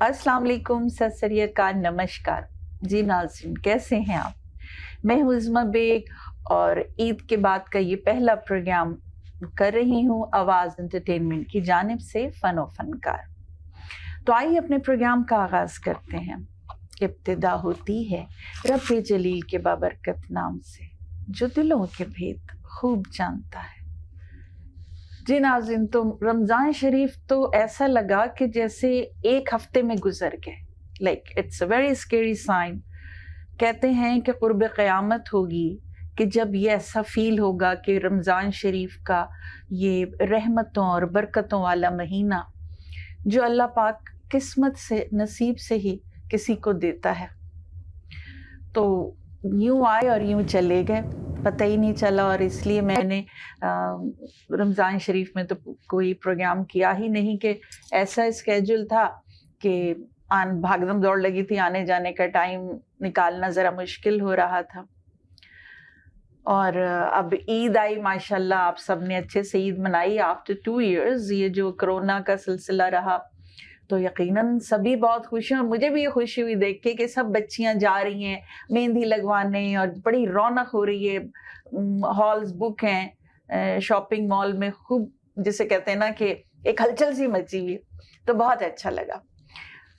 अस्सलाम वालेकुम, सत श्री अकाल, नमस्कार। जी नाज़रीन, कैसे हैं आप? मैं हूँ उज़्मा बेग और ईद के बाद का ये पहला प्रोग्राम कर रही हूँ आवाज़ एंटरटेनमेंट की जानिब से फ़न और फ़नकार। तो आइए अपने प्रोग्राम का आगाज़ करते हैं। इब्तिदा होती है रब्बे जलील के बाबरकत नाम से, जो दिलों के भेद खूब जानता है। जी नाज़रीन, तो रमज़ान शरीफ तो ऐसा लगा कि जैसे एक हफ्ते में गुजर गए। Like it's a very scary sign. कहते हैं कि कुर्ब क़यामत होगी कि जब ये ऐसा फील होगा कि रमज़ान शरीफ का ये रहमतों और बरकतों वाला महीना जो अल्लाह पाक किस्मत से नसीब से ही किसी को देता है, तो यूँ आए और यूँ चले गए, पता ही नहीं चला। और इसलिए मैंने रमज़ान शरीफ में तो कोई प्रोग्राम किया ही नहीं कि ऐसा स्केड्यूल था कि भागदम दौड़ लगी थी, आने जाने का टाइम निकालना ज़रा मुश्किल हो रहा था। और अब ईद आई, माशाल्लाह आप सब ने अच्छे से ईद मनाई आफ्टर 2 इयर्स। ये जो कोरोना का सिलसिला रहा तो यकीनन सभी बहुत खुश हैं और मुझे भी ये खुशी हुई देख के कि सब बच्चियां जा रही हैं मेहंदी लगवाने और बड़ी रौनक हो रही है। हॉल्स बुक हैं, शॉपिंग मॉल में खूब, जिसे कहते हैं ना कि एक हलचल सी मची हुई, तो बहुत अच्छा लगा।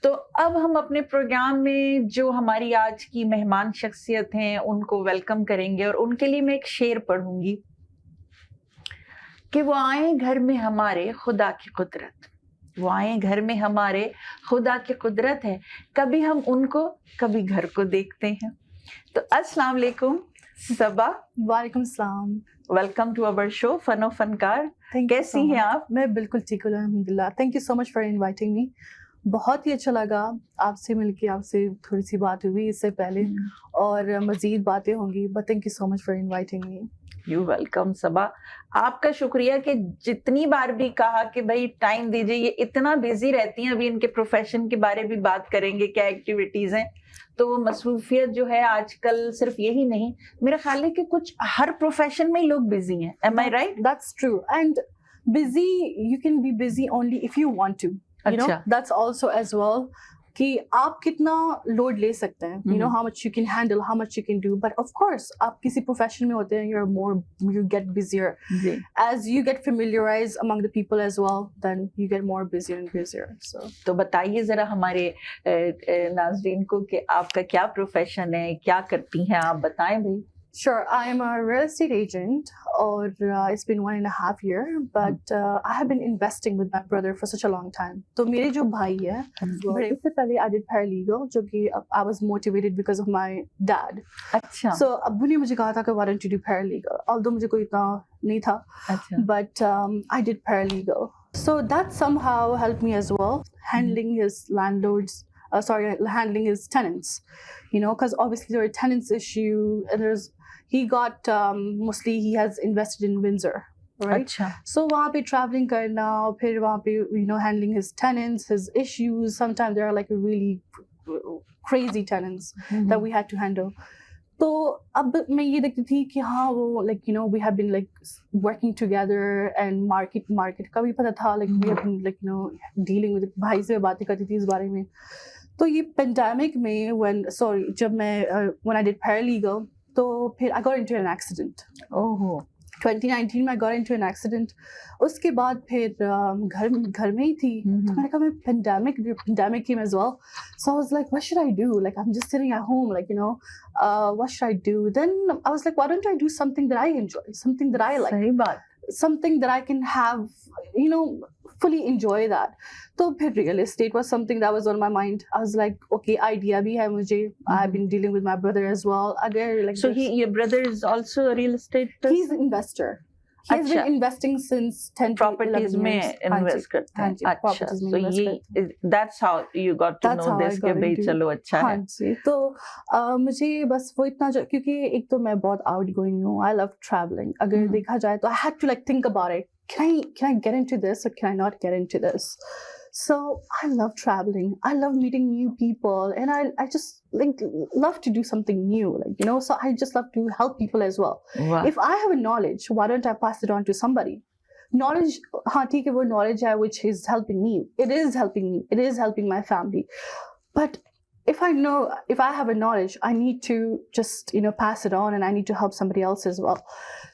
तो अब हम अपने प्रोग्राम में जो हमारी आज की मेहमान शख्सियत हैं उनको वेलकम करेंगे और उनके लिए मैं एक शेर पढ़ूंगी कि वो आए घर में हमारे खुदा की कुदरत, वो आए घर में हमारे खुदा की कुदरत है, कभी हम उनको कभी घर को देखते हैं। तो अस्सलाम वालेकुम सबा। वालेकुम सलाम। Welcome to our show fun और फनकार। कैसी हैं आप? मैं बिल्कुल ठीक हूँ अल्हम्दुलिल्लाह। Thank you so much for inviting मी। बहुत ही अच्छा लगा आपसे मिलके, आपसे थोड़ी सी बात हुई इससे पहले और मज़ीद बातें होंगी, but thank you so much for inviting me. You welcome Saba. आपका शुक्रिया कि जितनी बार भी कहा कि भाई टाइम दीजिए, ये इतना बिजी रहती हैं। अभी इनके प्रोफेशन के बारे में भी बात करेंगे, क्या एक्टिविटीज हैं। तो वो मसरूफियत जो है आजकल सिर्फ यही नहीं, मेरा ख्याल है कि कुछ हर प्रोफेशन में लोग बिजी हैं। Am I right? That's true. And busy, you can be busy only if you want to, you know, that's also as well कि आप कितना लोड ले सकते हैं, you know, how much you can handle, how much you can do. But of course आप किसी profession में होते हैं, you get busier as you get familiarized among the people as well, then you get more busier and busier. तो बताइए जरा हमारे नाज़रीन को कि आपका क्या प्रोफेशन है, क्या करती हैं आप, बताएं भाई। Sure, I am a real estate agent, or it's been 1.5 years, but I have been investing with my brother for such a long time. तो मेरे जो भाई है, इससे पहले I did paralegal, जो कि I was motivated because of my dad. अच्छा। So अब्बू ने मुझे कहा था कि why don't you do paralegal? Although मुझे कोई इतना नहीं था, अच्छा। but I did paralegal. So that somehow helped me as well, handling his landlords. Handling his tenants, you know, because obviously there are tenants issue, and he got mostly he has invested in Windsor, right? अच्छा। So वहाँ पे traveling करना, फिर वहाँ पे, you know, handling his tenants, his issues. Sometimes there are like really crazy tenants that we had to handle. तो अब मैं ये देखती थी कि हाँ वो like, you know, we have been like working together, and market का भी पता था, like we have been like, you know, dealing with भाई से बातें करती थी इस बारे में। तो ये pandemic में जब मैं when I did paralegal, तो फिर I got into an accident. ओहो। 2019 में I got into an accident. उसके बाद फिर घर में ही थी। तो मैंने कहा मैं pandemic came as well. So I was like, what should I do? Like I'm just sitting at home, like, you know, what should I do? Then I was like, why don't I do something that I enjoy, something that I like, सही बात, something that I can have, you know, fully enjoy that. तो फिर real estate was something that was on my mind. I was like, okay, idea भी है मुझे. I've been dealing with my brother as well. अगर like so your brother is also a real estate person? He's an investor. He has been investing since 10 to 11 years. Properties में invest करते हैं। अच्छा, so ये that's how you got to know this कि भाई चलो अच्छा है। हाँ जी, तो मुझे बस वो इतना, क्योंकि एक तो मैं बहुत outgoing हूँ, I love traveling. अगर देखा जाए तो I had to like think about it. Can I get into this or can I not get into this? So I love traveling. I love meeting new people, and I just like love to do something new, like, you know. So I just love to help people as well. Wow. If I have a knowledge, why don't I pass it on to somebody? knowledge, हाँ ठीक है वो knowledge है which is helping me. It is helping me. It is helping my family. But if I have a knowledge, I need to just pass it on, and I need to help somebody else as well.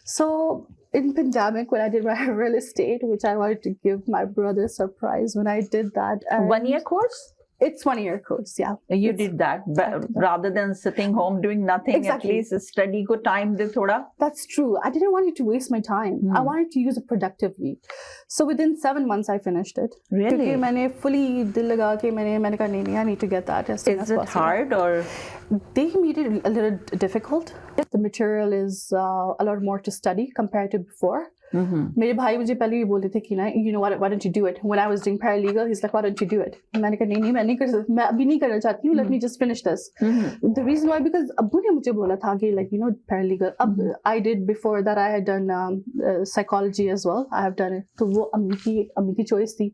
So in pandemic, when I did my real estate, which I wanted to give my brother a surprise when I did that. 1 year course? It's 1 year course, yeah. You did that rather than sitting home doing nothing. Exactly. At least study ko time de thoda. That's true. I didn't want it to waste my time. I wanted to use it productively. So within 7 months, I finished it. Really? Because मैंने fully दिल लगा के मैंने कहा नहीं, I need to get that as soon as possible. Is it hard or? They made it a little difficult. The material is a lot more to study compared to before. मेरे भाई मुझे पहले ही बोलते थे कि ना why don't you do it? When I was doing paralegal, he's like, why don't you do it? मैंने कहा नहीं मैं अभी नहीं करना चाहती हूँ. Let me just finish this. The reason why, because अब्बू ने मुझे बोला था कि paralegal. I did before that. I had done psychology as well. I have done it. तो वो अम्मी की choice थी.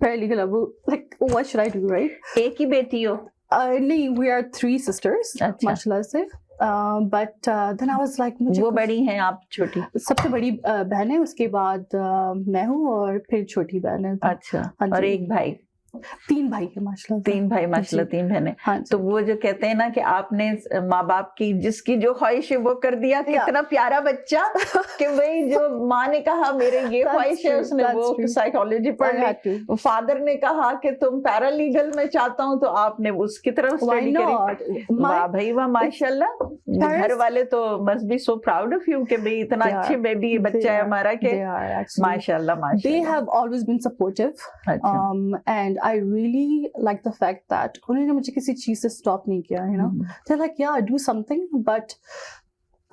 Paralegal अब्बू, like what should I do, right? एक ही बेटी हो? नहीं, we are 3 sisters. माशाल्लाह से. But then I was like, वो बड़ी हैं, आप छोटी? सबसे बड़ी बहन है, उसके बाद मैं हूँ और फिर छोटी बहन है. अच्छा. और एक भाई? 3 भाई है माशाल्लाह. 3 भाई माशाल्लाह, 3 बहनें. हाँ, तो वो जो कहते हैं ना कि आपने माँ बाप की जिसकी जो ख्वाहिश है वो कर दिया. कितना प्यारा बच्चा कि भाई जो माँ ने कहा मेरे ये ख्वाहिश है, उसने वो साइकोलॉजी पढ़ ली. फादर ने कहा कि तुम पैरालीगल में चाहता हूँ, तो आपने उसकी तरफ स्टडी करी. वाह भाई वाह, माशाल्लाह. घर वाले तो must be so proud of you कि भाई इतना अच्छे बेबी बच्चा है हमारा के. माशाल्लाह माशाल्लाह. They have always been supportive. And I really like the fact that उन्होंने मुझे किसी चीज से stop नहीं किया, They're like, yeah, do something, but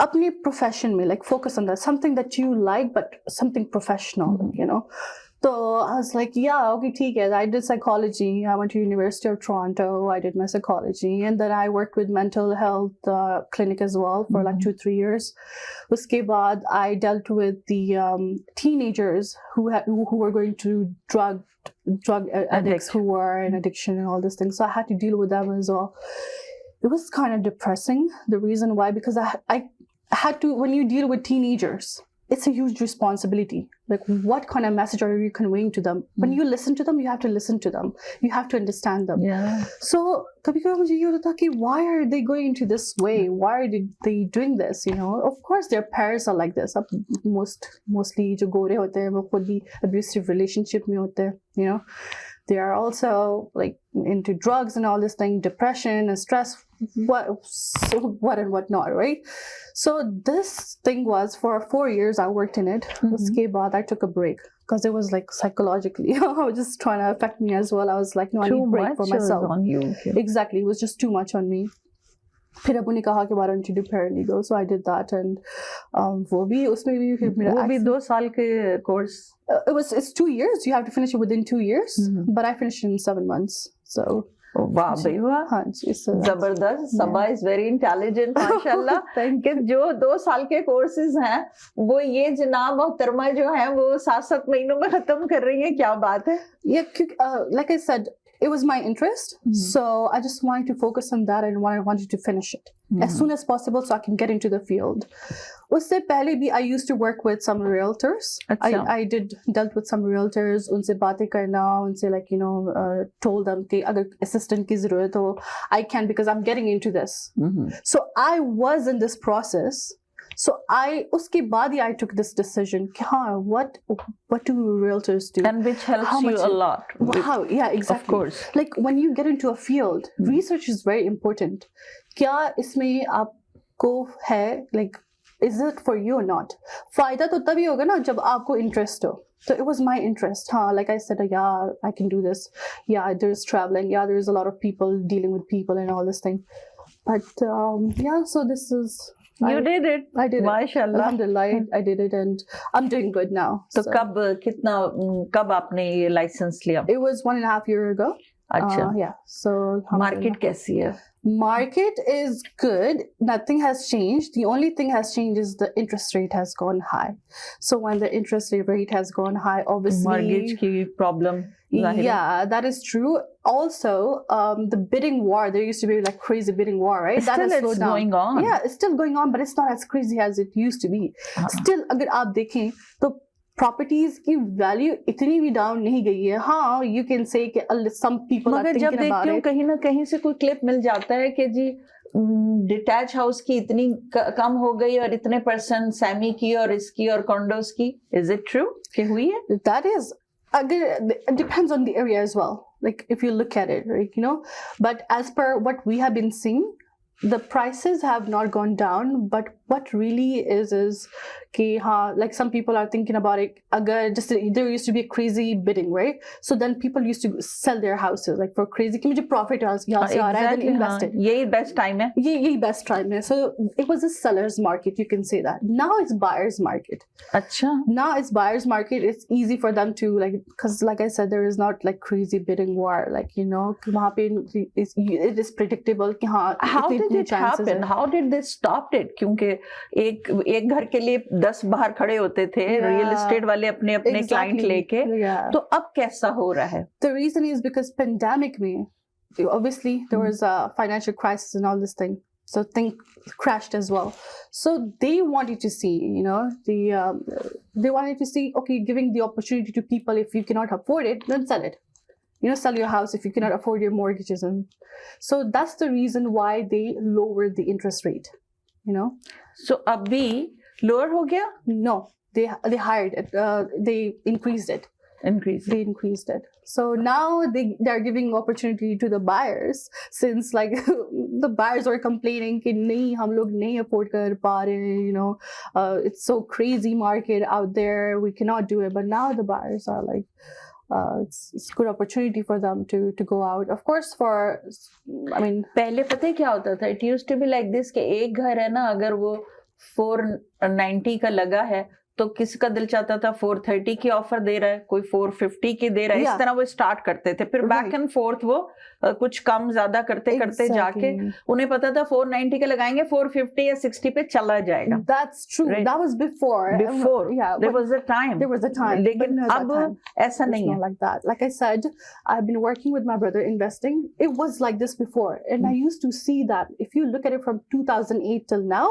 अपने profession में, like focus on that, something that you like, but something professional, So I was like, yeah, okay, ठीक है. I did psychology. I went to University of Toronto. I did my psychology, and then I worked with mental health clinic as well for like 2-3 years. उसके बाद I dealt with the teenagers who were going to drug addicts who were in addiction and all these things. So I had to deal with them as well. It was kind of depressing. The reason why, because I had to, when you deal with teenagers, it's a huge responsibility. Like, what kind of message are you conveying to them? When you listen to them, you have to listen to them. You have to understand them. Yeah. So, kabhi-kabhi mujhe ye hota tha ki why are they going into this way? Why are they doing this? Of course, their parents are like this. Mostly, jo gore hote hain, wo khud bhi abusive relationship mein hote hain. They are also like into drugs and all this thing, depression and stress, what and what not, right? So this thing was for 4 years I worked in it. Uske baad I took a break because it was like psychologically, it was just trying to affect me as well. I was like, no, I need a break for myself. On you. Okay. Exactly, it was just too much on me. फिर अबू ने कहा कि why don't you do paralegal? So I did that, and वो भी 2 साल के course. It's 2 years. You have to finish it within 2 years, but I finished it in 7 months. So वाह भाई वाह, हाँ जी, जबरदस्त. सबा इज वेरी इंटेलिजेंट माशाल्लाह. कि जो 2 साल के कोर्सेज हैं वो ये जनाब मोहतरमा जो है वो 7-7 महीनों में खत्म कर रही है. क्या बात है. Like I said, it was my interest, so I just wanted to focus on that, and I wanted to finish it as soon as possible so I can get into the field. उससे पहले भी I used to work with some realtors. I dealt with some realtors. उनसे बातें करना, उनसे like told them कि अगर assistant की ज़रूरत हो, I can, because I'm getting into this. So I was in this process. So उसके बाद ही I took this decision कि हाँ, what do realtors do? And which helps you a lot. Wow, yeah, exactly. Of course. Like when you get into a field, research is very important. क्या इसमें आपको है, like, is it for you or not? फायदा तो तभी होगा ना जब आपको interest हो. So it was my interest. Like I said, yeah, I can do this. Yeah, there's traveling. Yeah, there's a lot of people dealing with people and all this thing. But yeah, so this is. You did it. I did it. Mashallah. Alhamdulillah, I did it, and I'm doing good now. So कब आपने ये licence लिया? It was 1.5 years ago. अच्छा. Yeah. So market कैसी है? Market is good. Nothing has changed. The only thing has changed is the interest rate has gone high. So when the interest rate has gone high, obviously mortgage की problem. Yeah, that is true. Also, the bidding war, there used to be like crazy bidding war, right? Still, that has slowed down. Going on. Yeah, it's still going on, but it's not as crazy as it used to be. Still, अगर आप देखें तो properties की value इतनी भी down नहीं गई है. हाँ, you can say कि some people are मगर जब thinking about देखती हूँ it. कहीं ना कहीं से कोई क्लिप मिल जाता है कि जी डिटैच हाउस की इतनी कम हो गई और इतने परसेंट सैमी की और इसकी और कॉन्डोज की. इज इट ट्रू कि हुई है? That is, again, it depends on the area as well. Like if you look at it, like, you know, but as per what we have been seeing, the prices have not gone down. But what really is कि हाँ, like some people are thinking about it. अगर just there used to be a crazy bidding, right? So then people used to sell their houses like for crazy कि मुझे profit यहाँ से आ रहा है, then invest it. यही best time है. यही best time है. So it was a seller's market, you can say that. Now it's buyer's market. अच्छा. Now it's buyer's market. It's easy for them to like, because like I said, there is not like crazy bidding war. Like, you know, वहाँ पे it is predictable कि हाँ. How did it happen? How did they stop it? क्योंकि एक घर के लिए 10 बाहर खड़े होते थे रियल एस्टेट वाले अपने अपने क्लाइंट लेके. तो अब कैसा हो रहा है? The reason is because pandemic में obviously there was a financial crisis and all this thing. So things crashed as well. So they wanted to see, you know, they wanted to see, okay, giving the opportunity to people, if you cannot afford it, then sell it. You know, sell your house if you cannot afford your mortgages. And so that's the reason why they lowered the interest rate, you know. So abhi lower ho gaya? No, they hired it. They increased it. They increased it. So now they're giving opportunity to the buyers, since like the buyers are complaining कि नहीं हम लोग नहीं afford कर पा रहे, you know, it's so crazy market out there, we cannot do it. But now the buyers are like, it's good opportunity for them to go out. Of course, I mean, पहले पता है क्या होता था? It used to be like this कि एक घर है ना, अगर वो 490 का लगा है तो किसका दिल चाहता था 430 की ऑफर दे रहा है, कोई 450 की दे रहा है. इस तरह वो स्टार्ट करते थे. फिर बैक एंड फोर्थ वो कुछ कम ज्यादा करते करते जाके उन्हें पता था 490 का लगाएंगे 450 या 60 पे चला जाएगा. That's true. Right? That was before. Yeah, there was a time. लेकिन अब ऐसा नहीं है. Like that. Like I said, I've been working with my brother investing. It was like this before, and I used to see that. If you look at it from 2008 till now,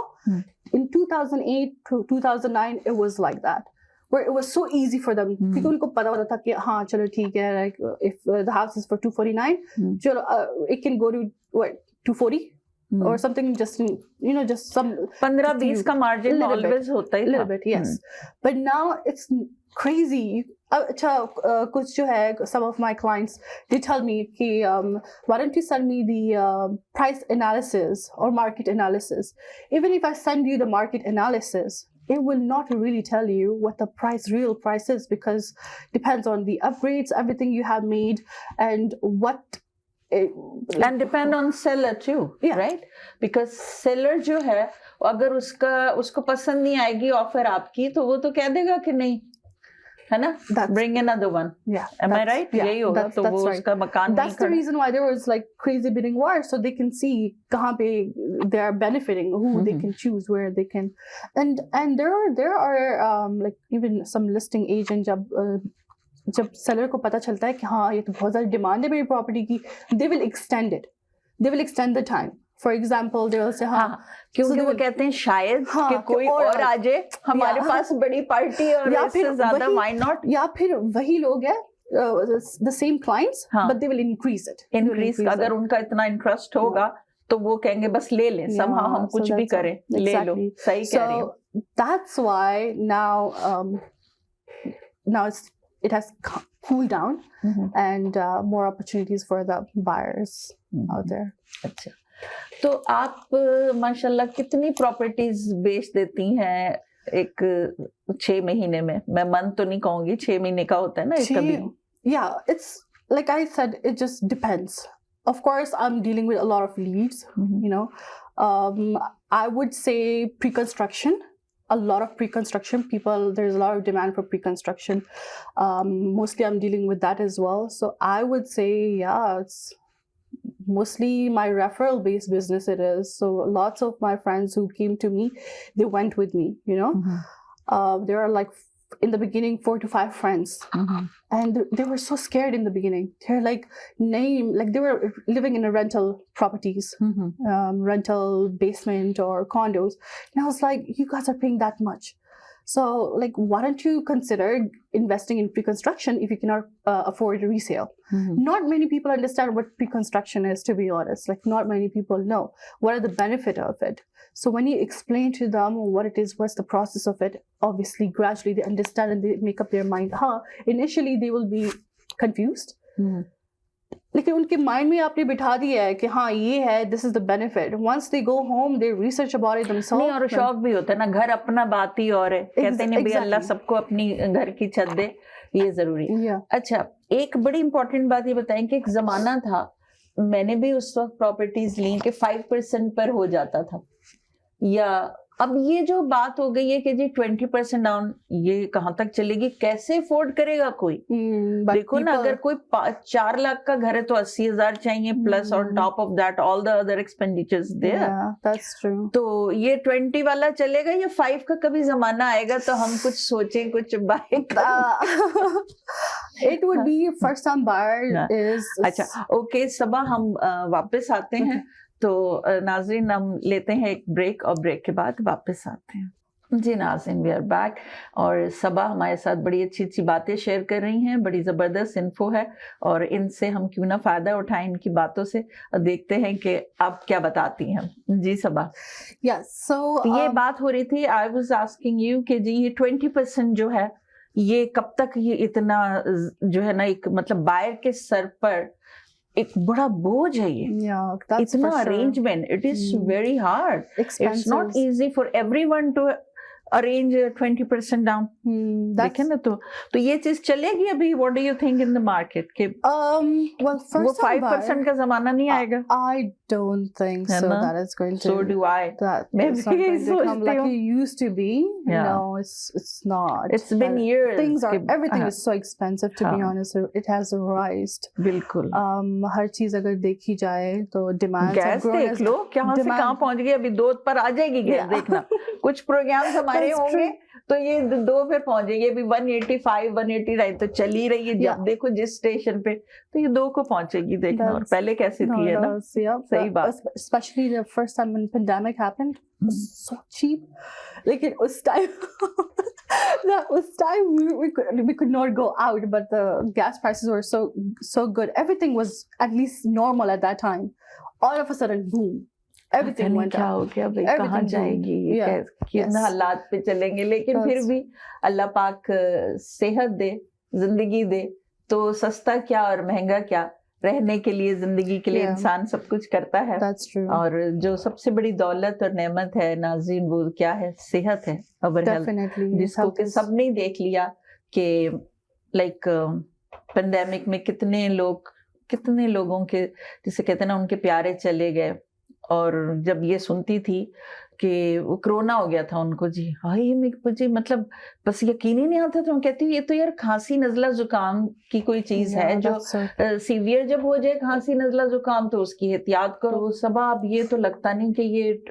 in 2008 to 2009, it was like that, where it was so easy for them. क्योंकि उनको पता होता था कि हाँ चलो ठीक है, like if the house is for 249, चलो it can go to what 240 or something, just you know, just some 15-20 का margin always होता ही था. Little bit, yes. But now it's crazy. अच्छा कुछ जो है, some of my clients, they tell me कि why don't you send me the price analysis or market analysis. Even if I send you the market analysis, it will not really tell you what the real price is, because depends on the upgrades, everything you have made, and what and depend on seller too, right? Because seller जो है अगर उसको पसंद नहीं आएगी offer आपकी, तो वो तो कह देगा कि नहीं, है ना, bring another one. Am I right? यही होगा. तो वो उसका मकान नहीं. That's the reason why there was like crazy bidding war, so they can see कहाँ पे they are benefiting, who they can choose, where they can, and there are like even some listing agent जब seller को पता चलता है कि हाँ ये तो बहुत ज़्यादा डिमांड है मेरी प्रॉपर्टी की, they will extend the time. For example, they will say हाँ, क्योंकि वो कहते हैं शायद कि कोई और आ जाए, हमारे पास बड़ी पार्टी और इससे ज़्यादा why not? या फिर वही लोग हैं the same clients, but they will increase it. अगर उनका इतना इंटरेस्ट होगा तो वो कहेंगे बस ले लें, somehow हम कुछ भी करें, ले लो. सही कह रही हो. That's why now it has cooled down, and more opportunities for the buyers out there. अच्छा, तो आप माशाल्लाह कितनी प्रॉपर्टीज बेच देती हैं एक 6 महीने में? मैं मन तो नहीं कहूंगी, 6 महीने का होता है ना इसका भी. Yeah, it's like I said, it just depends. Of course, I'm dealing with a lot of leads, you know. I would say pre-construction. A lot of pre-construction people, there's a lot of demand for pre-construction. Mostly I'm dealing with that as well. So I would say, yeah, it's mostly my referral based business it is. So lots of my friends who came to me, they went with me, you know. There are like in the beginning 4 to 5 friends, and they were so scared in the beginning. They're like they were living in a rental properties, rental basement or condos, and I was like, you guys are paying that much. So, like, why don't you consider investing in pre-construction if you cannot afford a resale? Not many people understand what pre-construction is, to be honest. Like, not many people know what are the benefit of it. So when you explain to them what it is, what's the process of it, obviously gradually they understand and they make up their mind. Initially they will be confused. लेकिन उनके mind में आपने बिठा दिया है कि हाँ ये है, this is the benefit. Once they go home they research about it themselves. नहीं, और शौक भी होता है ना, घर अपना बात ही और है. कहते नहीं भाई अल्लाह सबको अपनी घर की छत दे, ये जरूरी है. अच्छा, एक बड़ी इंपॉर्टेंट बात ये बताएं कि एक जमाना था, मैंने भी उस वक्त प्रॉपर्टीज ली कि 5% पर हो जाता था, या अब ये जो बात हो गई है कि जी 20% डाउन, ये कहाँ तक चलेगी, कैसे अफोर्ड करेगा कोई? देखो ना, अगर कोई 4 लाख का घर है तो 80,000 चाहिए, plus on top of that all the other expenditures there. तो ये 20 वाला चलेगा या 5 का कभी जमाना आएगा तो हम कुछ सोचें, कुछ बाय करें. It would be first time buyer is. अच्छा, ओके सबा, हम वापस आते हैं. तो नाज़रीन, हम लेते हैं एक ब्रेक और ब्रेक के बाद वापस आते हैं. जी नाज़रीन, वी आर बैक और सबा हमारे साथ बड़ी अच्छी अच्छी बातें शेयर कर रही हैं, बड़ी ज़बरदस्त इन्फो है और इनसे हम क्यों ना फ़ायदा उठाएं इनकी बातों से, और देखते हैं कि आप क्या बताती हैं. जी सबा. So ये बात हो रही थी, आई वाज आस्किंग यू कि जी ये 20% जो है ये कब तक ये इतना जो है ना, एक मतलब बायर के सर पर एक बड़ा बोझ है ये. इतना arrangement, it is very hard. It's not easy for everyone to arrange 20% down. देखें ना, तो ये चीज चलेगी अभी. What do you think in the market के वो 5% का जमाना नहीं आएगा? I don't think so. That is going to. So do I. That is not going to come like it used to be. No, it's not. It's been years. Everything is so expensive, to be honest. It has raised. बिल्कुल. हर चीज अगर देखी जाए तो demand. Gas देख लो कहाँ से कहाँ पहुंच गई. अभी 2 पर आ जाएगी गैस. देखना कुछ प्रोग्राम हमारे होंगे तो ये 2 फिर पहुंच जाएगी. अभी 185 189 तो चल ही रही है. जब देखो जिस स्टेशन पे तो ये 2 को पहुंचेगी. देखना और पहले कैसी थी, है ना. सही बात. Especially the first time when pandemic happened, it was so cheap. लेकिन उस time we could not go out, but the gas prices were so good. Everything was at least normal at that time. All of a sudden, boom. Everything went क्या हो गया भाई, कहाँ जाएगी, किन हालात पे चलेंगे. लेकिन फिर भी अल्लाह पाक सेहत दे, जिंदगी दे, तो सस्ता क्या और महंगा क्या, रहने के लिए, जिंदगी के लिए इंसान सब कुछ करता है. और जो सबसे बड़ी दौलत और नेमत है नाज़रीन, वो क्या है? सेहत है, अवर हेल्थ, जिसको कि सबने ही देख लिया कि लाइक पेंडेमिक में कितने लोगों के, जिसे कहते हैं ना, उनके प्यारे चले गए. और जब ये सुनती थी कि वो कोरोना हो गया था उनको, जी हाय मुझे मतलब बस यकीन ही नहीं आता था. मैं कहती हूँ ये तो यार खांसी नज़ला जुकाम की कोई चीज है जो सीवियर जब हो जाए खांसी नज़ला जुकाम तो उसकी एहतियात करो. सबा अब ये तो लगता नहीं कि ये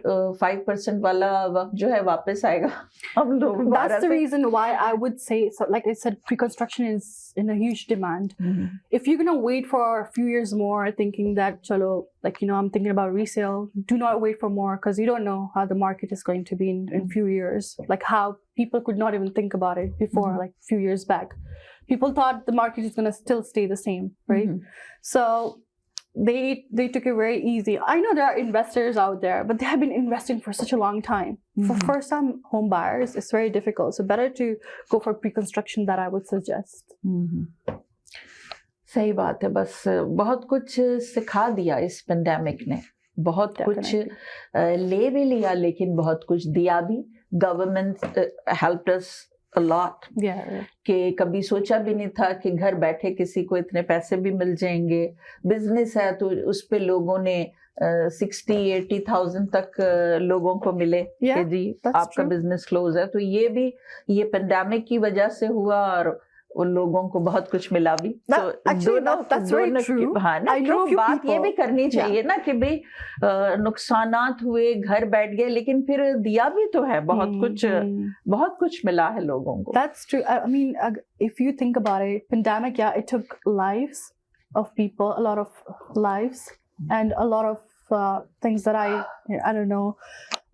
5% वाला वक्त जो है वापस आएगा. हम लोग that's the reason why I would say, so like I said, pre-construction is in a huge demand. If you're gonna wait for a few years more thinking that chalo, like, you know, I'm thinking about resale, do not wait for more, because you don't know how the market is going to be in few years. Like how people could not even think about it before, like a few years back. People thought the market is going to still stay the same, right? So they took it very easy. I know there are investors out there, but they have been investing for such a long time. For first time home buyers, it's very difficult. So better to go for pre-construction, that I would suggest. सही बात है. बस बहुत कुछ सिखा दिया इस pandemic ने. बहुत कुछ ले भी लिया, लेकिन बहुत कुछ दिया भी. Government helped us a lot. कि कभी सोचा भी नहीं था कि घर बैठे किसी को इतने पैसे भी मिल जाएंगे. बिजनेस है तो उस पे लोगों ने 60-80,000 तक लोगों को मिले कि जी आपका बिजनेस क्लोज है. तो ये भी ये पेंडेमिक की वजह से हुआ और उन लोगों को बहुत कुछ मिला भी. दोनों बात ये भी करनी चाहिए ना कि भाई नुकसानात हुए, घर बैठ गए, लेकिन फिर दिया भी तो है. बहुत कुछ मिला है लोगों को. That's true. I mean, if you think about it, pandemic, it took lives of people, a lot of lives, and a lot of things that I don't know,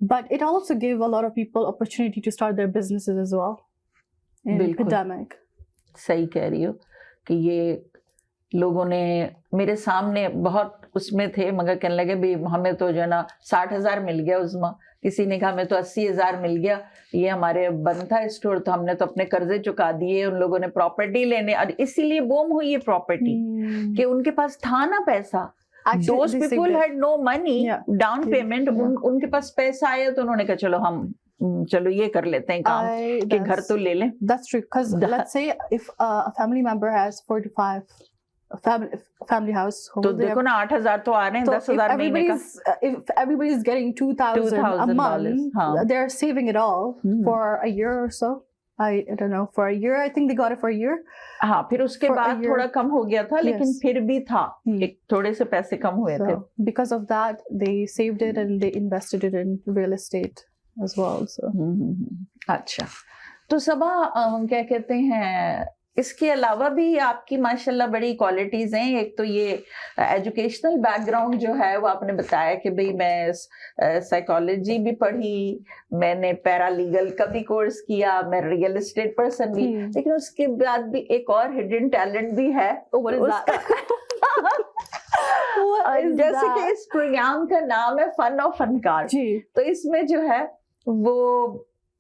but it also gave a lot of people opportunity to start their businesses as well in बिल्कुल। pandemic. सही कह रही हो कि ये लोगों ने मेरे सामने बहुत उसमें थे, मगर कहने लगे भी हमें तो जो है ना 60,000 मिल गया उज़्मा, किसी ने कहा हमें तो 80,000 मिल गया, ये हमारे बंद था स्टोर तो हमने तो अपने कर्जे चुका दिए, उन लोगों ने प्रॉपर्टी लेने, और इसीलिए बूम हुई ये प्रॉपर्टी कि उनके पास था ना पैसा। Actually, Those they people saved it. had no money, Yeah. down payment, उनके पास पैसा आया तो उन्होंने कहा चलो हम चलो ये कर लेते हैं काम कि घर तो ले लें। That's true, because let's say if a family member has 4 to 5 family household, तो देखो ना 8,000 तो आ रहे हैं, so 10,000 महीने का। if everybody's getting $2,000 a month, हाँ। they're saving it all for a year or so. I don't know, for a year. I think they got it for a year. हाँ, फिर उसके For a बाद year. थोड़ा कम हो गया था, लेकिन Yes. फिर भी था, एक थोड़े से पैसे कम हुए थे। So because of that, they saved it and they invested it in real estate as well. So अच्छा, तो सबा क्या कहते हैं, इसके अलावा भी आपकी माशाल्लाह बड़ी क्वालिटीज हैं। एक तो ये एजुकेशनल बैकग्राउंड जो है वो आपने बताया कि भाई मैं साइकोलॉजी भी पढ़ी, मैंने पैरालीगल का भी कोर्स किया, मैं रियल एस्टेट पर्सन भी, लेकिन उसके बाद भी एक और हिडन टैलेंट भी है। what is that? जैसे कि इस प्रोग्राम का नाम है फन और फनकार, तो इसमें जो है वो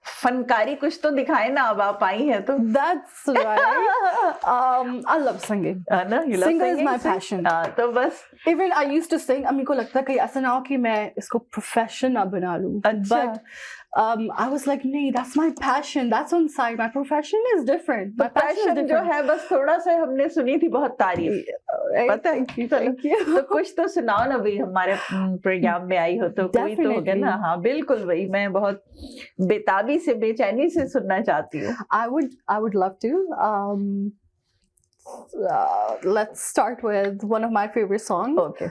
फनकारी कुछ तो दिखाए ना, अब आप आई हैं तो। That's right. I love singing. ना, you love Singing is singing? my passion. तो बस Even I used to sing. मेरे को लगता है कि ऐसा ना हो कि मैं इसको प्रोफेशन ना बना लूं. अच्छा। But I was like, नहीं, that's my passion. That's on side. My profession is different. My passion is passion जो different. है बस थोड़ा सा हमने सुनी थी बहुत तारीफ, पता है? Thank you. तो कुछ तो सुनाओ ना भाई, हमारे प्रोग्राम में आई हो तो कोई तो होगा ना। हाँ बिल्कुल भाई, मैं बहुत बेताबी से बेचैनी से सुनना चाहती हूँ। I would love to. Let's start with one of my favorite songs. Okay.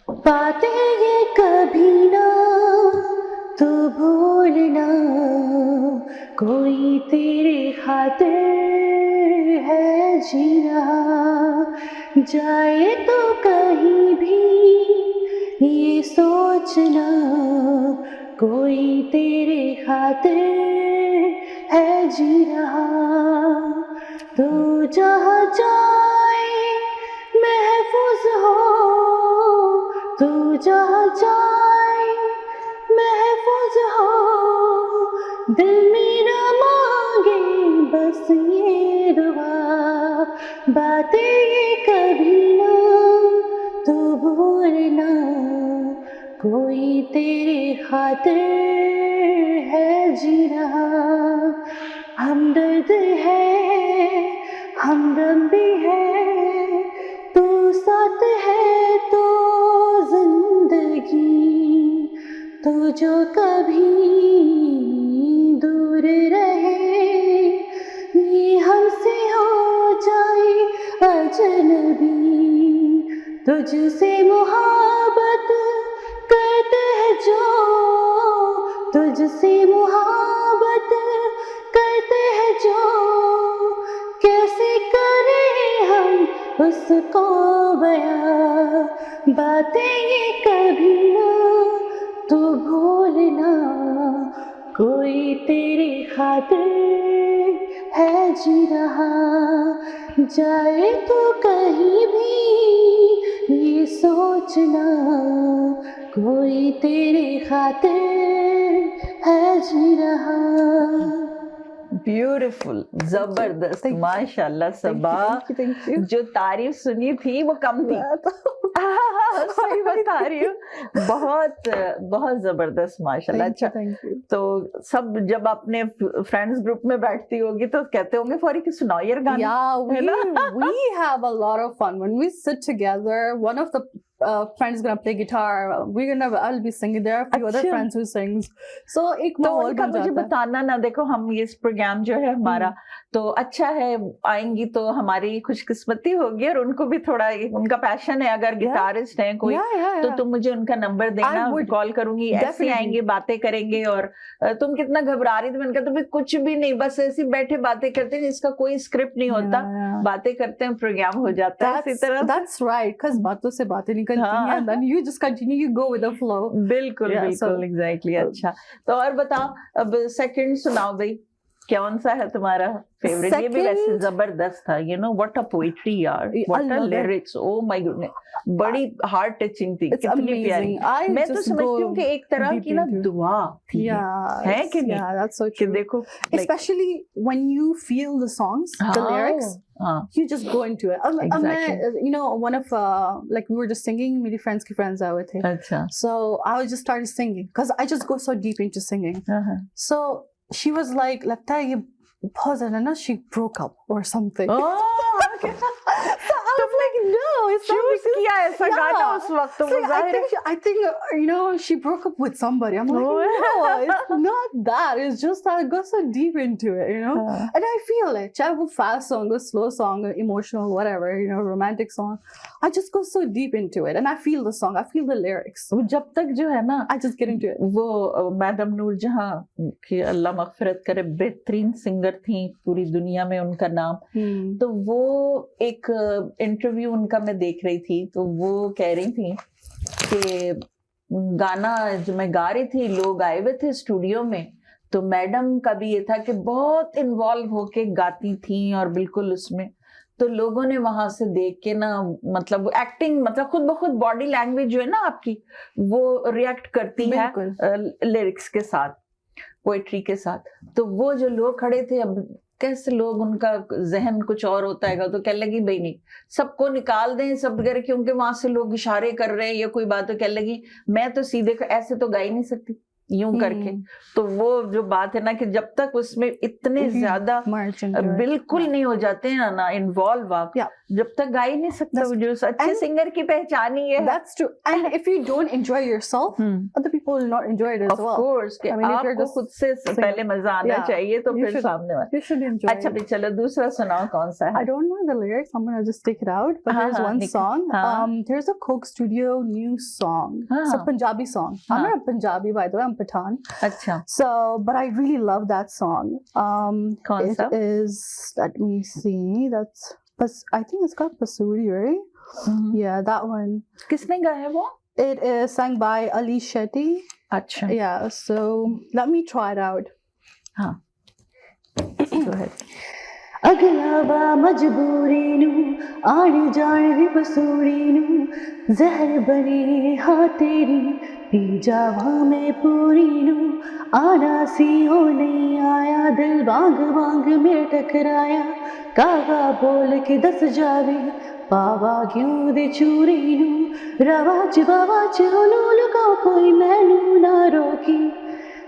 बातें ये कभी ना तू भूलना, कोई तेरे खातिर है जीना, जाए तो कहीं भी ये सोचना, कोई तेरे खातिर है जी रहा, तू जहाँ जाए महफूज हो, तू जहाँ जाए महफूज हो, दिल मेरा मांगे बस ये दुआ, बातें ये कभी ना तू भूलना, कोई तेरे खातिर है जी रहा, हमदर्द है हमदम भी है, तू साथ है तो जिंदगी, तू जो कभी दूर रहे, ये हमसे हो जाए अजनबी, तुझसे मोहब्बत करते हैं जो, तुझसे मोहब्बत करते हैं जो, कैसे करें हम उसको बयां, बातें ये कभी ना तू भूलना, कोई तेरे खातिर है जी रहा, जाए तो कहीं भी ये सोचना, कोई तेरे खातिर है जी रहा। ब्यूटीफुल, जबरदस्त, माशाल्लाह सबा। Thank you. जो तारीफ सुनी थी वो कम थी। सही बता रही हूँ, बहुत बहुत जबरदस्त माशाल्लाह। अच्छा, Thank you. तो सब जब अपने फ्रेंड्स ग्रुप में बैठती होगी तो कहते होंगे फौरी कि सुनाओ यार गाना। Yeah, we have a lot of fun when we sit together. One of the friends gonna play guitar. I'll be singing. There are a few other friends who sings. So एक तो माहौल उनका बन मुझे जाता है। बताना ना, देखो हम ये इस प्रोग्राम जो है हमारा तो अच्छा है, आएंगी तो हमारी खुशकिस्मती होगी, और उनको भी थोड़ा उनका पैशन है, अगर गिटारिस्ट है कोई तो तुम मुझे उनका नंबर देना, कॉल करूंगी, ऐसे आएंगे बातें करेंगे। और तुम कितना घबरा रही थी, मैंने कहा तुम्हें कुछ भी नहीं, बस ऐसी बैठे बातें करते हैं, इसका कोई स्क्रिप्ट नहीं होता, बातें करते हैं प्रोग्राम हो जाता है इसी तरह। That's right, because बातों से बातें नहीं करती हैं, and then you just continue, you go with the flow. बिल्कुल बिल्कुल एग्जैक्टली। अच्छा, तो और बताओ, अब सेकंड सुनाओ भाई, कौन सा है तुम्हारा फेवरेट? ये भी वैसे जबरदस्त था, you know what a poetry यार, what a lyrics, oh my goodness, बड़ी हार्ट टचिंग थी, कितनी प्यारी। मैं तो समझती हूँ कि एक तरह की ना दुआ थी, है कि नहीं? Yeah, that's so कि true. देखो Especially when you feel the songs, the lyrics, you just go into it. Exactly. You know, one of like we were just singing, मेरी friends की friends आए हुए थे, अच्छा, so I was just started singing because I just go so deep into singing. So she was like, लगता है ये बहुत ज़्यादा ना, she broke up or something. oh okay. So I was like, no, it's not choose because किया ऐसा गाना उस वक्त, तो so वो जाहिर है I think you know, she broke up with somebody. I'm like, no, it's not that. It's just that I got so deep into it, you know. And I feel it. चाहे वो fast song, a slow song, a emotional, whatever, you know, romantic song. I just go so deep into it, and I feel the song. I feel the lyrics. वो जब तक जो है ना, I just get into it. वो madam Noor Jahan की अल्लाह मगफिरत करे, बेहतरीन सिंगर थी पूरी दुनिया में, उनका नाम। तो वो एक इंटरव्यू उनका मैं देख रही थी, तो वो कह रही थी कि गाना जो मैं गा रही थी, लोग आए हुए थे स्टूडियो में, तो मैडम का भी ये था कि बहुत इन्वॉल्व होके गाती थी और बिल्कुल उसमें, तो लोगों ने वहां से देख के ना, मतलब एक्टिंग, मतलब खुद ब खुद बॉडी लैंग्वेज जो है ना आपकी, वो रिएक्ट करती है लिरिक्स के साथ, पोएट्री के साथ। तो वो जो लोग खड़े थे, अब कैसे लोग, उनका जहन कुछ और होता है, तो कहने लगी भाई नहीं, सबको निकाल दें सब घर, क्योंकि वहां से लोग इशारे कर रहे हैं या कोई बात, तो कहने लगी मैं तो सीधे ऐसे तो गा ही नहीं सकती यूं करके। तो वो जो बात है ना कि जब तक उसमें इतने ज्यादा बिल्कुल नहीं हो जाते हैं ना इन्वॉल्व आप, जब तक गा ही नहीं सकते। जो अच्छे सिंगर की पहचान ही है। That's true. And if you don't enjoy yourself, other people will not enjoy it as well. Of course, कि आपको खुद से पहले मजा आना चाहिए, तो फिर सामने वाला। You should enjoy. अच्छा भी, चलो दूसरा सुनाओ, कौन सा है? I don't know the lyrics. I'm gonna just take it out. But there's one song. There's a Coke Studio new song. It's a Punjabi song. I'm not a Punjabi, by the way. I'm Pathan. अच्छा. So, but I really love that song. कौन सा? It is, let me see. I think it's called Pasuri, right? Yeah, that one. किसने गाया वो? It is sung by Ali Shetty. अच्छा. Yeah, so let me try it out. हाँ. Go ahead. अगलावा मजबूरी नू आने जाने दी बसूरी नू जहर बने हाँ तेरी पी जावा मैं पूरी नू आना सी हो नहीं आया दिल बांग बांग में टकराया कावा बोल के दस जावे पावा क्यों दे चूरी नू रवाज बावाज होलू लुका कोई मैनू ना रोकी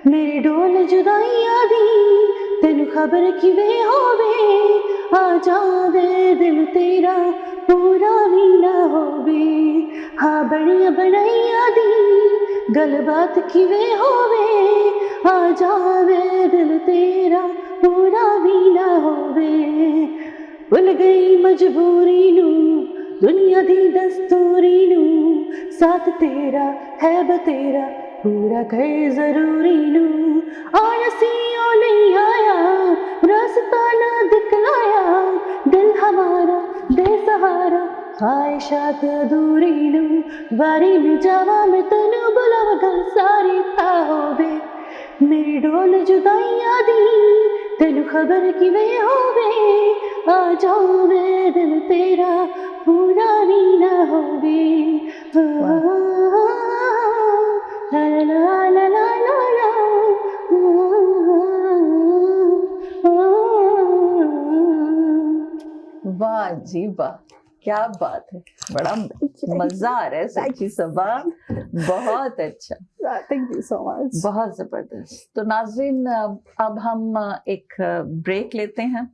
मेरे डोल जुदाइयां दी तेनू खबर किवें होवे आ जावे दिल तेरा पूरा भी ना होवे हाँ बड़िया बनाइयां दी गलबात किवें होवे आ जावे दिल तेरा पूरा भी ना होवे भुल गई मजबूरी नू दुनिया दी दस्तूरी नू साथ तेरा है बतेरा पूरा कर जरूरी नू आलसियों नहीं आया रास्ता ना दिखलाया दिल हमारा बेसहारा ख्वाहिशात अधूरी नू वारी में जावा मैं तनु बुलावा गल सारी था होवे मेरी डोल जुदाइयां दी तेनू खबर किवें होवे आ जावे दिल तेरा पूरा भी ना होवे ला ला ला ला ला वाह जी वाह, क्या बात है, बड़ा मजा आ रहा है सच्ची सबा, बहुत अच्छा। Thank you so much. बहुत जबरदस्त। तो नाज़रीन, अब हम एक ब्रेक लेते हैं,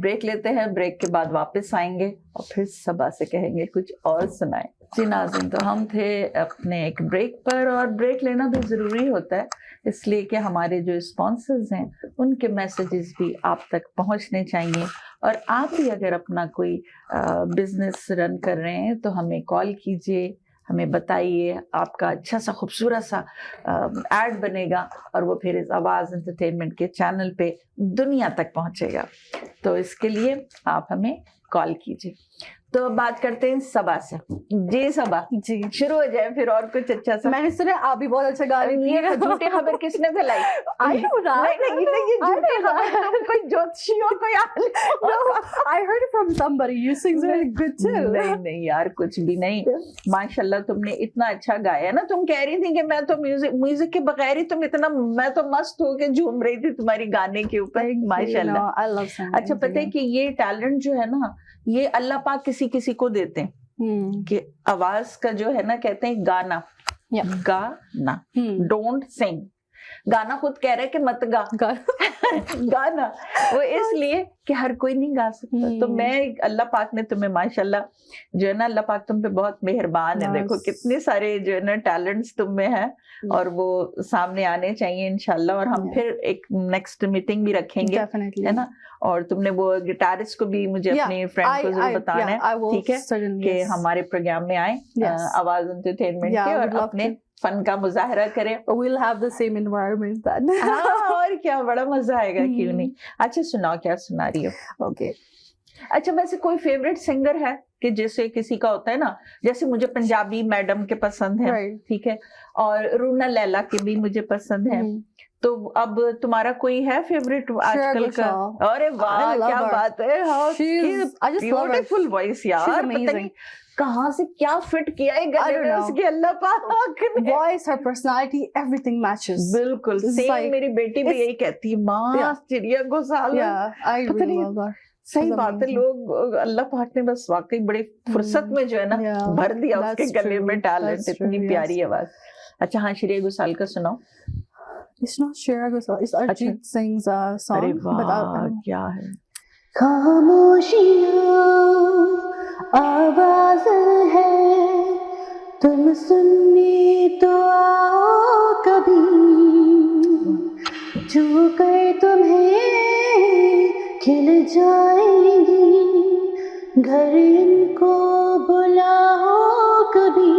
ब्रेक के बाद वापस आएंगे और फिर सबा से कहेंगे कुछ और सुनाएं। जी नाज़रीन, तो हम थे अपने एक ब्रेक पर, और ब्रेक लेना भी ज़रूरी होता है इसलिए कि हमारे जो स्पॉन्सर्स हैं उनके मैसेजेस भी आप तक पहुंचने चाहिए। और आप भी अगर अपना कोई बिजनेस रन कर रहे हैं तो हमें कॉल कीजिए, हमें बताइए, आपका अच्छा सा खूबसूरत सा ऐड बनेगा और वो फिर इस आवाज़ एंटरटेनमेंट के चैनल पे दुनिया तक पहुंचेगा। तो इसके लिए आप हमें कॉल कीजिए। तो अब बात करते हैं सबा से। जी सबा, जी शुरू हो जाए फिर और कुछ अच्छा सा। मैंने सुना आप भी बहुत अच्छा गा रही ये झूठी खबर किसने फैलाई? I know that. नहीं, ये I झूठी know खबर that. तुम कोई ज्योतिषियों को No, I heard it from somebody. You sing really good too. नहीं यार, कुछ भी नहीं। माशाल्लाह तुमने इतना अच्छा गाया ना। तुम कह रही थी कि मैं तो म्यूजिक के बगैर ही तुम इतना, मैं तो मस्त होके झूम रही थी तुम्हारी गाने के ऊपर। माशाल्लाह। No, I love singing. अच्छा, पता है कि ये टैलेंट जो है ना, ये अल्लाह पाक किसी किसी को देते हैं। कि आवाज का जो है ना, कहते हैं गाना, गाना, डोंट सिंग। गाना खुद कह रहा है कि मत गा। गाना वो इसलिए कि हर कोई नहीं गा सकता। तो मैं, अल्लाह पाक ने तुम्हें माशाल्लाह जो है ना, अल्लाह पाक तुम पे बहुत मेहरबान है। देखो कितने सारे जो है ना टैलेंट्स तुम में है, और वो सामने आने चाहिए इंशाल्लाह। और हम फिर एक नेक्स्ट मीटिंग भी रखेंगे, है ना। और तुमने वो गिटारिस्ट को भी मुझे अपने फ्रेंड को जरूर बताना है, ठीक है, कि हमारे प्रोग्राम में आए आवाज एंटरटेनमेंट के, और अपने फन का मुजाहरा करें। We'll have the same environment then. हाँ, और क्या, बड़ा मजा आएगा, क्यों नहीं। अच्छा सुनाओ, क्या सुना रही हो? Okay. अच्छा, वैसे कोई फेवरेट सिंगर है कि जैसे किसी का होता है ना, जैसे मुझे पंजाबी मैडम के पसंद है, ठीक है, और रूना लैला के भी मुझे पसंद है। तो अब तुम्हारा कोई है फेवरेट आजकल का? अरे वाह, क्या बात है। ब्यूटीफुल वॉइस यार, पता नहीं कहाँ से क्या फिट किया है गले में उसके, अल्लाह पाक ने। Voice, her personality, everything matches. बिल्कुल सेम। मेरी बेटी भी यही कहती है, माँ चिड़िया घोसाला। I really love that. सही बात है। लोग, अल्लाह पाक ने बस वाकई बड़े फुर्सत में जो है ना भर दिया उसके गले में टैलेंट। इतनी प्यारी आवाज। अच्छा हाँ, श्रेया घोषाल का सुनाओ। It's not Shreya Ghosal, it's Arjit Singh's song. अरे वाह, क्या है। खामोशियाँ आवाज है, तुम सुनने तो आओ कभी, जो कर तुम्हें खिल जाएगी, घर इनको बुलाओ कभी।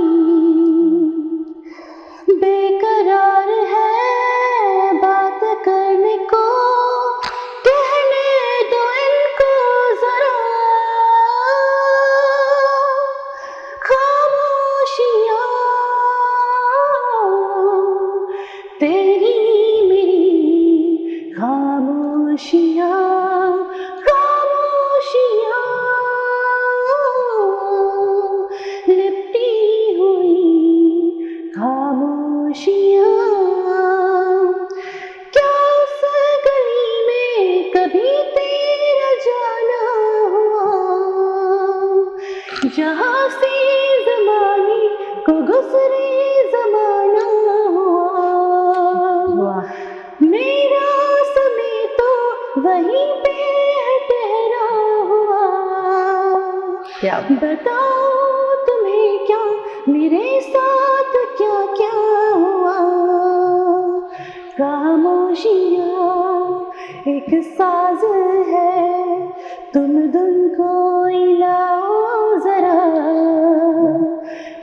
बेकरार है बात करने को, कहने दो इनको जरा, खामोशियाँ तेरी मेरी, खामोशियाँ खामोशियाँ लिपटी हुई खामोशियाँ। क्या उस गली में कभी तेरा जाना हुआ, जहाँ से ज़माने को गुज़रे ज़माना हुआ, मेरा समय तो वहीं पे ठहरा हुआ। क्या बताओ तुम्हें क्या मेरे साथ क्या क्या हुआ, खामोशियाँ एक साज है, तुम धुन को हिलाओ जरा,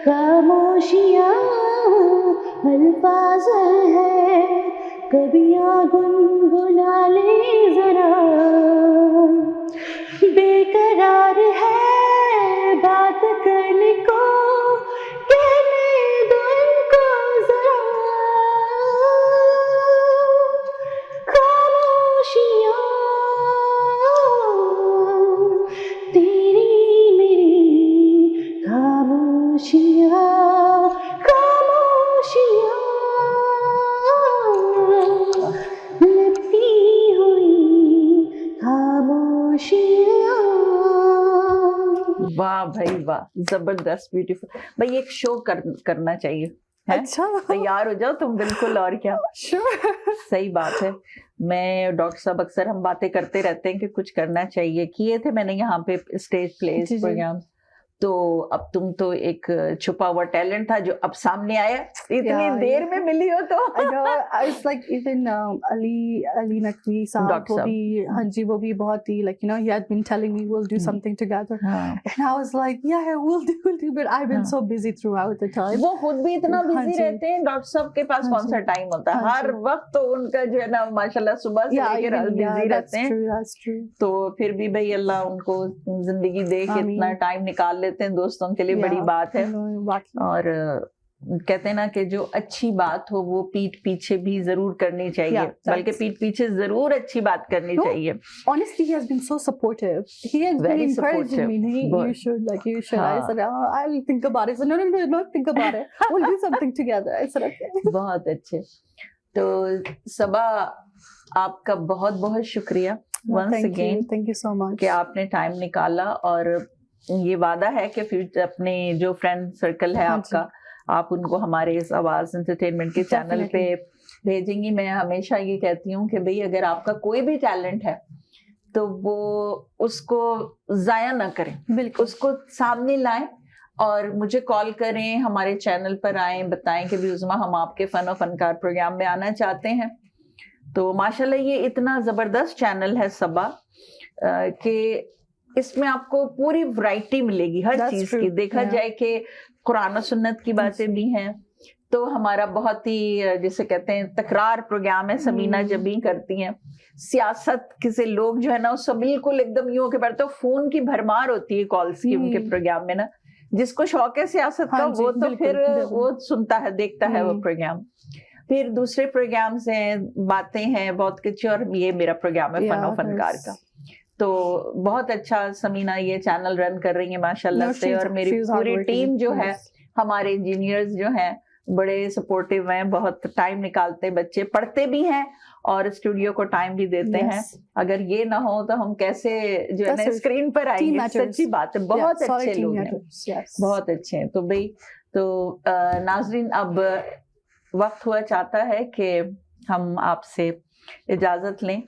खामोशियाँ अल्फाज है, कभी गुनगुना ले जरा। बेकरार है बात करने को, कहने दो इनको जरा, खामोशियाँ तेरी मेरी, खामोशियाँ खामोशियाँ लिपटी हुई खामोशियाँ। वाह भाई वाह, जबरदस्त, ब्यूटीफुल। भाई एक शो करना चाहिए। अच्छा, तैयार हो जाओ तुम, बिल्कुल। और क्या, सही बात है। मैं डॉक्टर साहब अक्सर हम बातें करते रहते हैं कि कुछ करना चाहिए। किए थे मैंने यहाँ पे स्टेज प्लेस प्रोग्राम, तो अब तुम तो एक छुपा हुआ टैलेंट था जो अब सामने आया, इतनी Yeah, देर में मिली हो तो। I know. It's like even Ali Naqvi साहब डॉक्टर वो साहब। भी, हाँ जी, वो भी बहुत ही like he had been telling me we'll do something together, हाँ। and I was like yeah we'll do, but I've been हाँ। so busy throughout the time. वो खुद भी इतना हाँ बिजी जी। रहते हैं, डॉक्टर साहब के पास हाँ कौन जी। सा टाइम होता है, हाँ हर जी। वक्त तो उनका जो है ना माशाल्लाह सुबह से Yeah, लेकर even बिजी that's रहते हैं। true, that's true. तो फिर भी भाई अल्लाह उनको जिंदगी दे के आमीन। इतना टाइम निकाल लेते हैं, दोस्तों के लिए बड़ी Yeah, बात है। वाकई। और कहते हैं ना कि जो अच्छी बात हो वो पीठ पीछे भी जरूर करनी चाहिए, Yeah, बल्कि पीठ पीछे जरूर अच्छी बात करनी No, चाहिए। Honestly, he has been so supportive. He has been Very encouraging supportive. me. You बहुत। should, you should. I हाँ। said, oh, I will think about it. He said, no, don't think about it. We'll do something together. I said, okay. बहुत अच्छे। तो सबा, आपका बहुत बहुत शुक्रिया once again Thank you so much. कि आपने टाइम निकाला, और ये वादा है कि फ्यूचर अपने जो फ्रेंड सर्कल है हाँ आपका, आप उनको हमारे इस आवाज एंटरटेनमेंट के चैनल पे भेजेंगी। मैं हमेशा ये कहती हूँ कि भाई अगर आपका कोई भी टैलेंट है तो वो उसको जाया ना करें, बिल्कुल। उसको सामने लाएं और मुझे कॉल करें, हमारे चैनल पर आएं, बताएं कि भी उज़्मा हम आपके फन और फनकार प्रोग्राम में आना चाहते हैं। तो माशाल्लाह ये इतना जबरदस्त चैनल है सबा कि इसमें आपको पूरी वैरायटी मिलेगी हर चीज की। देखा जाए कि कुरान और सुन्नत की बातें भी हैं, तो हमारा बहुत ही जिसे कहते हैं तकरार प्रोग्राम है, सबीना जबी करती हैं। सियासत किसी लोग जो है ना उसको बिल्कुल एकदम यूं के बैठते, तो फोन की भरमार होती है कॉल्स की उनके प्रोग्राम में ना, जिसको शौक है सियासत का वो तो फिर वो सुनता है, देखता है वो प्रोग्राम। फिर दूसरे प्रोग्राम्स हैं, बातें हैं, बहुत कुछ, और ये मेरा प्रोग्राम है फन और फनकार का। तो बहुत अच्छा समीना ये चैनल रन कर रही है माशाल्लाह से, और मेरी पूरी टीम जो है, हमारे इंजीनियर्स जो हैं बड़े सपोर्टिव हैं, बहुत टाइम निकालते, बच्चे पढ़ते भी हैं और स्टूडियो को टाइम भी देते हैं। अगर ये ना हो तो हम कैसे जो है ना स्क्रीन पर आएंगे, सच्ची बात है। बहुत अच्छे लोग हैं, बहुत अच्छे हैं। तो भाई तो नाजरीन, अब वक्त हुआ चाहता है कि हम आपसे इजाजत लें,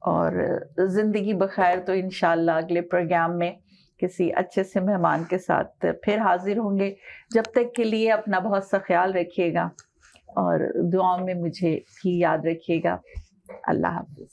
और जिंदगी बखैर तो इंशाल्लाह अगले प्रोग्राम में किसी अच्छे से मेहमान के साथ फिर हाजिर होंगे। जब तक के लिए अपना बहुत सा ख्याल रखिएगा और दुआओं में मुझे भी याद रखिएगा। अल्लाह हाफिज।